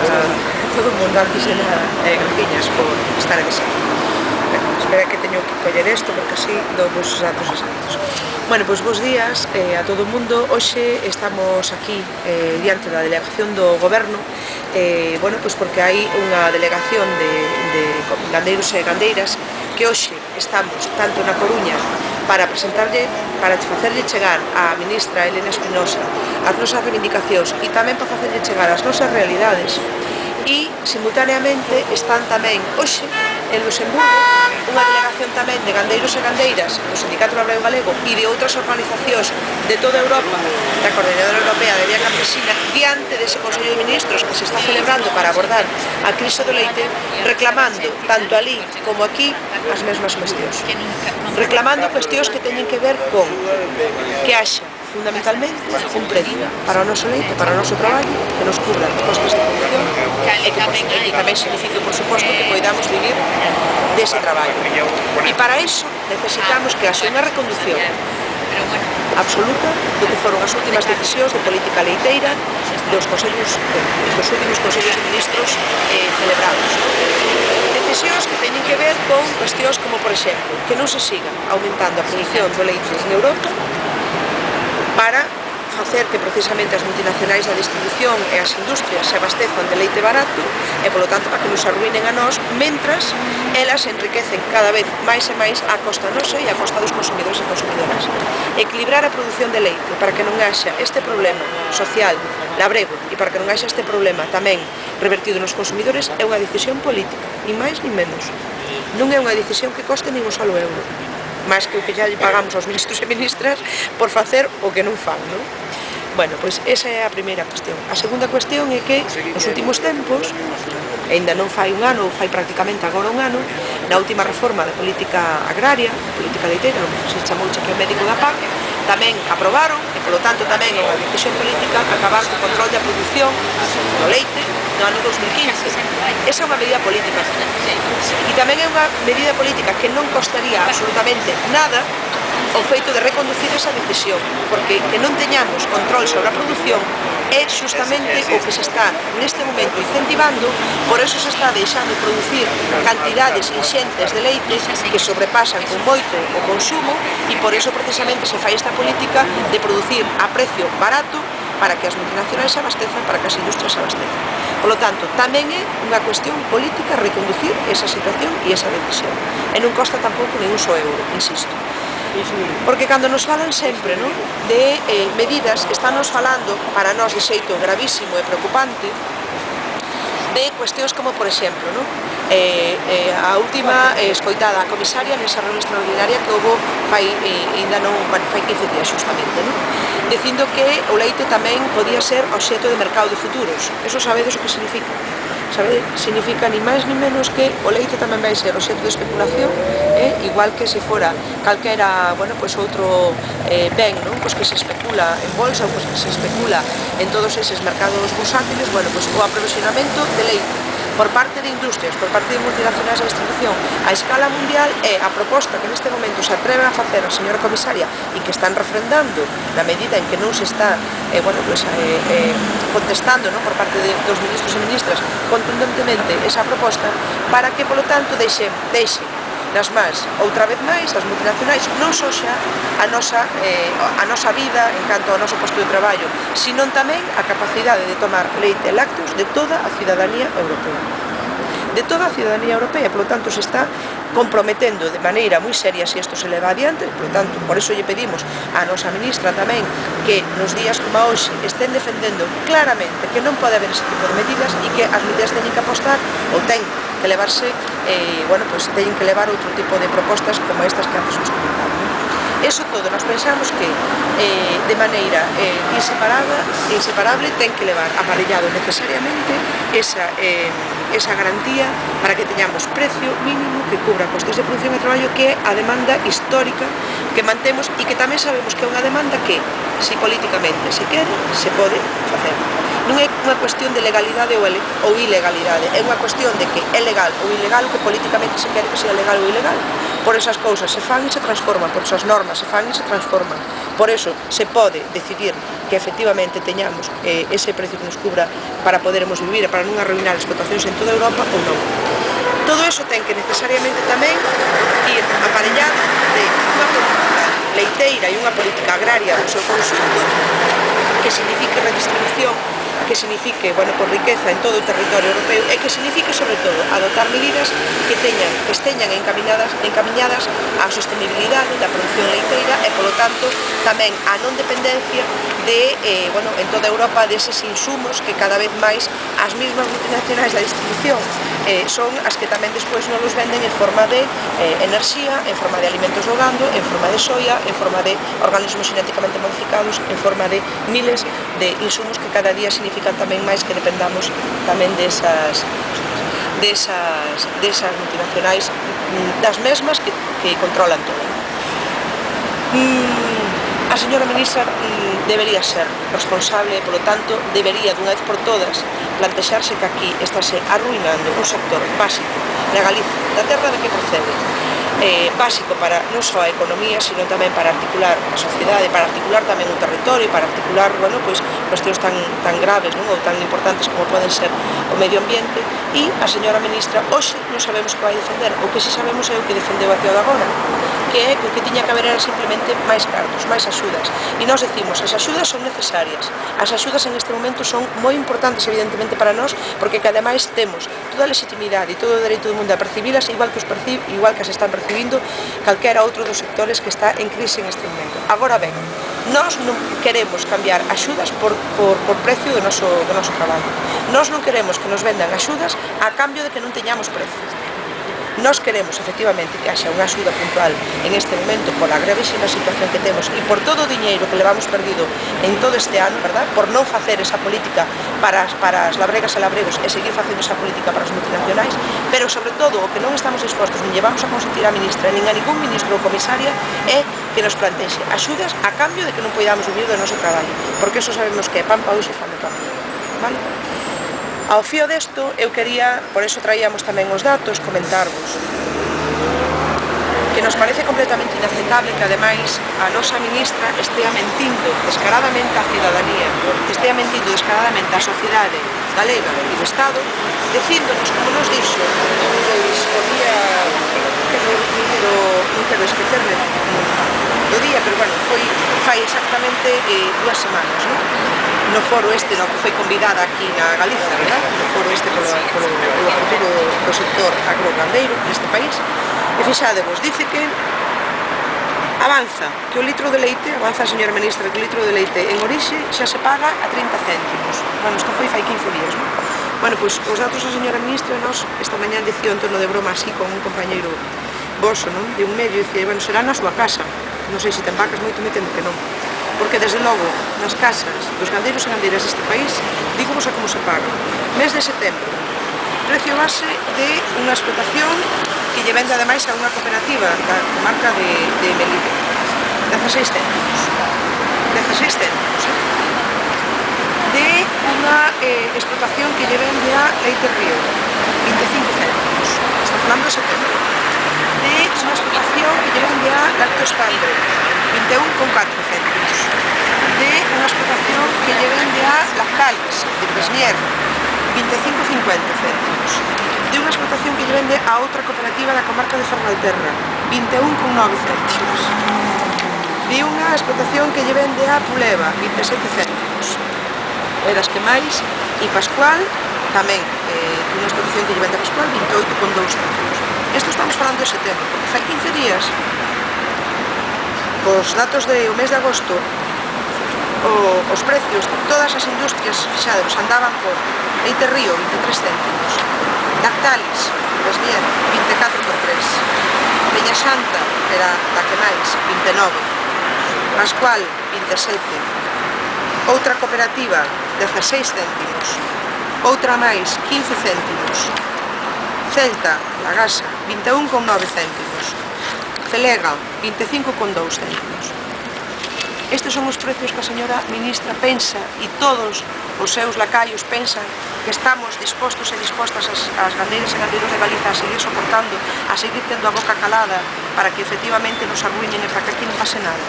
a todo o mundo aquí graciñas por estar aquí. Espera que teño que coller isto porque así dou vos os datos exactos. Bueno, pois bons días a todo o mundo. Hoxe estamos aquí diante da delegación do Goberno, bueno, pois porque hai unha delegación de gandeiros e gandeiras que hoxe estamos tanto na Coruña para facerlle chegar á ministra Elena Espinosa as nosas reivindicacións e tamén para facerlle chegar as nosas realidades, e simultaneamente están tamén hoxe en Luxemburgo unha delegación tamén de gandeiros e gandeiras do Sindicato Labrego Galego e de outras organizacións de toda Europa, da Coordinadora Europea de Vía Campesina, diante dese Consello de Ministros que se está celebrando para abordar a crise do leite, reclamando, tanto alí como aquí, as mesmas cuestións. Reclamando cuestións que teñen que ver con que haxa fundamentalmente un precio para o noso leite, para o noso traballo, que nos cubra os costes de producción e que tamén signifique, por suposto, que poidamos vivir dese traballo. E para iso necesitamos que haxa unha reconducción absoluta do que foron as últimas decisións de política leiteira dos últimos consellos de ministros celebrados. Decisións que teñen que ver con cuestións como, por exemplo, que non se siga aumentando a produción do leite en Europa para facer que precisamente as multinacionais da distribución e as industrias se abastezan de leite barato e, polo tanto, para que nos arruinen a nós, mentras elas enriquecen cada vez máis e máis a costa nosa e a costa dos consumidores e consumidoras. Equilibrar a produción de leite para que non haxa este problema social, labrego, e para que non haxa este problema tamén revertido nos consumidores é unha decisión política, ni máis ni menos. Non é unha decisión que coste nin un solo euro, máis que o que já lle pagamos aos ministros e ministras por facer o que non fan, non? Bueno, pois esa é a primeira cuestión. A segunda cuestión é que nos últimos tempos, ainda non fai un ano, ou fai prácticamente agora un ano, na última reforma da política agraria, política leiteira, non se chamou que é médico da PAC, tamén aprobaron, e polo tanto tamén é unha decisión política, acabar co control da produción do leite no ano 2015. Esa é unha medida política. E tamén é unha medida política que non costaría absolutamente nada o feito de reconducir esa decisión, porque que non teñamos control sobre a produción é xustamente o que se está neste momento incentivando. Por eso se está deixando producir cantidades inxentes de leite que sobrepasan con moito o consumo, e por eso precisamente se fai esta política de producir a precio barato para que as multinacionais se abastezan, para que as industrias se abastezan. Por lo tanto, tamén é unha cuestión política reconducir esa situación e esa decisión. E non costa tampouco nin un só euro, insisto. Porque cando nos falan sempre, non, de medidas, estános falando, para nós de xeito gravísimo e preocupante, de cuestións como, por exemplo, non, a última escoitada a comisaria nesa reunión extraordinaria que houve fai 15 días xustamente, non, dicindo que o leite tamén podía ser obxecto de mercado de futuros. Eso sabedes o que significa? Significa ni máis ni menos que o leite tamén vai ser obxecto de especulación, igual que se fora calquera, bueno, pois outro ben, non, pois que se especula en bolsa ou pois que se especula en todos eses mercados bursátiles. Bueno, pois o aprovisionamento de leite por parte de industrias, por parte de multinacionais de distribución a escala mundial é a proposta que neste momento se atreven a facer a señora comisaria e que están refrendando na medida en que non se está contestando, non, por parte dos ministros e ministras contundentemente esa proposta, para que, polo tanto, deixe nas mans, outra vez máis, as multinacionais, non só xa a nosa vida en canto ao noso posto de traballo, sino tamén a capacidade de tomar leite e lácteos de toda a cidadanía europea. De toda a cidadanía europea, polo tanto, se está comprometendo de maneira moi seria se isto se leva adiante. Polo tanto, por iso lle pedimos á nosa ministra tamén que nos días como hoxe estén defendendo claramente que non pode haber ese tipo de medidas e que as medidas teñen que apostar ou ten que levarse, teñen que levar outro tipo de propostas como estas que antes nos comentamos. Eso todo, nós pensamos que de maneira inseparable ten que levar aparellado necesariamente esa garantía para que teñamos precio mínimo que cubra costes de producción e traballo, que é a demanda histórica que mantemos e que tamén sabemos que é unha demanda que, se políticamente se quere, se pode facer. Non é unha cuestión de legalidade ou ilegalidade, é unha cuestión de que é legal ou ilegal o que políticamente se quere que sea legal ou ilegal. Por esas cousas se fan e se transforman, por esas normas se fan e se transforman. Por eso se pode decidir que efectivamente teñamos ese precio que nos cubra para podermos vivir e para non arruinar as explotacións en toda Europa ou non. Todo eso ten que necesariamente tamén ir aparellado de unha política leiteira e unha política agraria do seu conxunto que signifique redistribución, que signifique, por riqueza en todo o territorio europeo e que signifique, sobre todo, adoptar medidas que esteñan encamiñadas á sostenibilidade da produción leiteira e, polo tanto, tamén á non dependencia de, en toda Europa deses insumos que cada vez máis as mesmas multinacionais da distribución son as que tamén despois non los venden en forma de enerxía, en forma de alimentos do gando, en forma de soia, en forma de organismos genéticamente modificados, en forma de miles de insumos que cada día significan tamén máis que dependamos tamén desas multinacionais, das mesmas que controlan todo. A señora ministra debería ser responsable e, polo tanto, debería dunha vez por todas plantexarse que aquí estáse arruinando un sector básico na Galicia, da terra de que procede, básico para non só a economía, sino tamén para articular a sociedade, para articular tamén o territorio, para articular, cuestións tan graves, ou tan importantes como poden ser o medio ambiente, e a señora ministra hoxe non sabemos que vai defender, o que si sabemos é o que defendeu até o de agora, que é que o que tiña que haber era simplemente máis cartos, máis axudas. E nós decimos, as axudas son necesarias, as axudas en este momento son moi importantes evidentemente para nós, porque que ademais temos toda a legitimidade e todo o dereito do mundo a percibilas igual que as están percibindo calquera outro dos sectores que está en crise en este momento. Agora ben, nós non queremos cambiar axudas por precio do noso traballo. Nós non queremos que nos vendan axudas a cambio de que non teñamos precios. Nós queremos, efectivamente, que haxa unha axuda puntual en este momento por a gravísima situación que temos e por todo o diñeiro que levamos perdido en todo este ano, verdad? Por non facer esa política para as labregas e labregos e seguir facendo esa política para as multinacionais, pero, sobre todo, o que non estamos dispostos nin llevamos a consentir a ministra nin a ningún ministro ou comisaria é que nos plantexe axudas a cambio de que non podamos vivir do noso traballo, porque eso sabemos que é pan pa hoxe e fame pa mañá, vale? Ao fío desto, eu quería, por eso traíamos tamén os datos, comentarvos que nos parece completamente inaceptable que, ademais, a nosa ministra estea mentindo descaradamente á cidadanía, estea mentindo descaradamente á sociedade galega e do Estado, dicíndonos, como nos dixo, non quero esquecerme do día, pero, foi fai exactamente 2 semanas, non? No foro este no que foi convidada aquí na Galiza, verdad? No foro este polo futuro do sector agrogandeiro neste país. E fixadevos, dice que avanza que o litro de leite, avanza a señora ministra que o litro de leite en orixe xa se paga a 30 céntimos. Isto foi fai 15 días, non? Pois os datos da señora ministra, nós esta mañá dicía en tono de broma así con un compañeiro voso, non? De un medio, dicía, será na súa casa. Non sei se ten vacas, moito me temo que non. Porque, desde logo, nas casas dos gandeiros e gandeiras deste país, dígomos a como se paga. Mes de setembro, precio base de unha explotación que lle vende, ademais, a unha cooperativa da comarca de Melide. 16 céntimos. 16 céntimos, de unha explotación que lle vende a Leite Río, 25 céntimos. Está falando de setembro. De unha explotación que lle vende a Lácteos Padre, 21,4 céntimos. De unha explotación que lle vende a Lactales, de Besnier, 25,50 céntimos. De unha explotación que lle vende a outra cooperativa da comarca de Ferrolterra, 21,9 céntimos. De unha explotación que lle vende a Puleva, 27 céntimos. E das que máis, e Pascual, tamén, unha explotación que lle vende a Pascual, 28,2 céntimos. Isto estamos falando de setembro, porque fai 15 días, os datos do mes de agosto, os precios de todas as industrias fixados andaban por Leite Río, 23 céntimos, Lactalis, Besnier, 24 por 3, Peña Santa, era a que máis, 29, Pascual, 27, outra cooperativa, 16 céntimos, outra máis, 15 céntimos, Celta, La Gasa, 21,9 céntimos, Celega, 25,2 céntimos. Estes son os precios que a señora ministra pensa e todos os seus lacaios pensan que estamos dispostos e dispostas as gandeiras e gandeiros de Galiza a seguir soportando, a seguir tendo a boca calada para que efectivamente nos arruinen e para que aquí non pase nada.